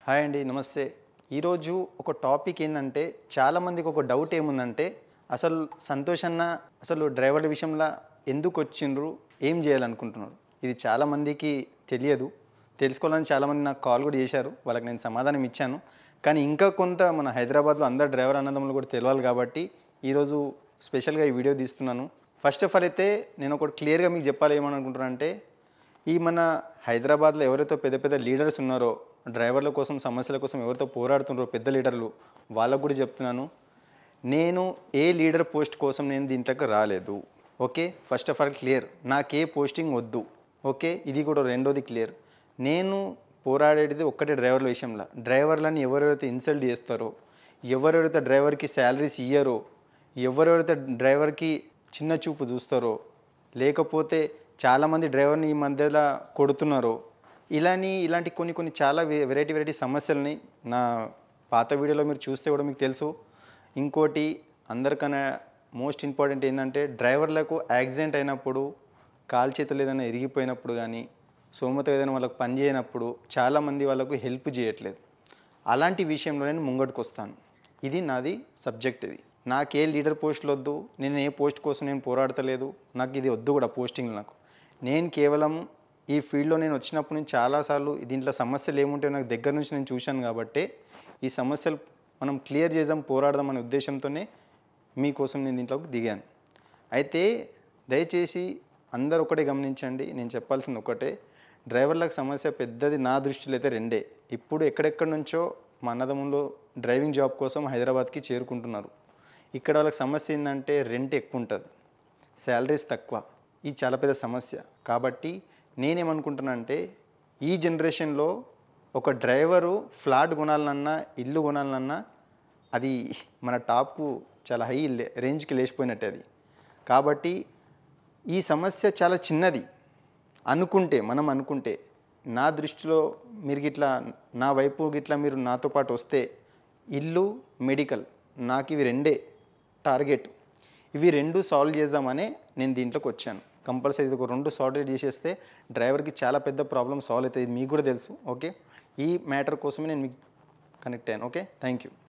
Hi అండి, నమస్తే. ఈరోజు ఒక టాపిక్ ఏంటంటే, చాలామందికి ఒక డౌట్ ఏముందంటే, అసలు సంతోష్ అన్న అసలు డ్రైవర్ల విషయంలో ఎందుకు వచ్చిండ్రు, ఏం చేయాలనుకుంటున్నారు? ఇది చాలామందికి తెలియదు. తెలుసుకోవాలని చాలామంది నాకు కాల్ కూడా చేశారు. వాళ్ళకి నేను సమాధానం ఇచ్చాను. కానీ ఇంకా కొంత మన హైదరాబాద్లో అందరు డ్రైవర్ అన్నదమ్ములు కూడా తెలియాలి కాబట్టి ఈరోజు స్పెషల్గా ఈ వీడియో తీస్తున్నాను. ఫస్ట్ ఆఫ్ ఆల్ అయితే నేను ఒకటి క్లియర్గా మీకు చెప్పాలి ఏమనుకుంటున్నాను అంటే, ఈ మన హైదరాబాద్లో ఎవరైతే పెద్ద పెద్ద లీడర్స్ ఉన్నారో, డ్రైవర్ల కోసం సమస్యల కోసం ఎవరితో పోరాడుతున్నారో పెద్ద లీడర్లు, వాళ్ళకు కూడా చెప్తున్నాను, నేను ఏ లీడర్ పోస్ట్ కోసం నేను దీంట్లోకి రాలేదు. Okay, first of all clear, నాకే పోస్టింగ్ వద్దు. ఓకే, ఇది కూడా రెండోది క్లియర్. నేను పోరాడేది ఒక్కటే డ్రైవర్ల విషయంలో. డ్రైవర్లని ఎవరెవరైతే ఇన్సల్ట్ చేస్తారో, ఎవరెవరైతే డ్రైవర్కి శాలరీస్ ఇయ్యరో, ఎవరెవరైతే డ్రైవర్కి చిన్న చూపు చూస్తారో, లేకపోతే చాలామంది డ్రైవర్ని ఈ మధ్యలో కొడుతున్నారో, ఇలాంటి కొన్ని చాలా వెరైటీ సమస్యలని నా పాత వీడియోలో మీరు చూస్తే కూడా మీకు తెలుసు. ఇంకోటి అందరికన్నా మోస్ట్ ఇంపార్టెంట్ ఏంటంటే, డ్రైవర్లకు యాక్సిడెంట్ అయినప్పుడు, కాలు చేతులు ఏదైనా ఇరిగిపోయినప్పుడు కానీ, సోమత ఏదైనా వాళ్ళకు పని చేయనప్పుడు చాలామంది వాళ్ళకు హెల్ప్ చేయట్లేదు. అలాంటి విషయంలో నేను ముంగటికి వస్తాను. ఇది నాది సబ్జెక్ట్. ఇది నాకే లీడర్ పోస్టులు వద్దు, నేను ఏ పోస్ట్ కోసం నేను పోరాడతలేదు, నాకు ఇది వద్దు కూడా పోస్టింగ్. నేను కేవలం ఈ ఫీల్డ్లో నేను వచ్చినప్పుడు నుంచి చాలాసార్లు దీంట్లో సమస్యలు ఏముంటాయో నాకు దగ్గర నుంచి నేను చూశాను కాబట్టి, ఈ సమస్యలు మనం క్లియర్ చేద్దాం, పోరాడదాం అనే ఉద్దేశంతోనే మీకోసం నేను దీంట్లోకి దిగాను. అయితే దయచేసి అందరు ఒకటే గమనించండి, నేను చెప్పాల్సింది ఒకటే, డ్రైవర్లకు సమస్య పెద్దది నా దృష్టిలో అయితే రెండే. ఇప్పుడు ఎక్కడెక్కడి నుంచో మా అన్నదమ్ములు డ్రైవింగ్ జాబ్ కోసం హైదరాబాద్కి చేరుకుంటున్నారు. ఇక్కడ వాళ్ళకి సమస్య ఏంటంటే, రెంట్ ఎక్కువ ఉంటుంది, శాలరీస్ తక్కువ. ఇది చాలా పెద్ద సమస్య. కాబట్టి నేనేమనుకుంటున్నా అంటే, ఈ జనరేషన్లో ఒక డ్రైవరు ఫ్లాట్ కొనాలన్నా, ఇల్లు కొనాలన్నా అది మన టాప్కు చాలా హై రేంజ్కి లేచిపోయినట్టే అది. కాబట్టి ఈ సమస్య చాలా చిన్నది అనుకుంటే, మనం అనుకుంటే, నా దృష్టిలో మీరు గిట్లా నా వైపు గిట్లా మీరు నాతో పాటు వస్తే, ఇల్లు, మెడికల్, నాకు ఇవి రెండే టార్గెట్. ఇవి రెండు సాల్వ్ చేద్దామనే నేను దీంట్లోకి వచ్చాను. కంపల్సరీ ఇది ఒక రెండు సార్ట్ చేసేస్తే డ్రైవర్కి చాలా పెద్ద ప్రాబ్లం సాల్వ్ అవుతుంది. మీకు కూడా తెలుసు. ఓకే, ఈ మ్యాటర్ కోసమే నేను మీకు కనెక్ట్ అయ్యాను. Okay, thank you.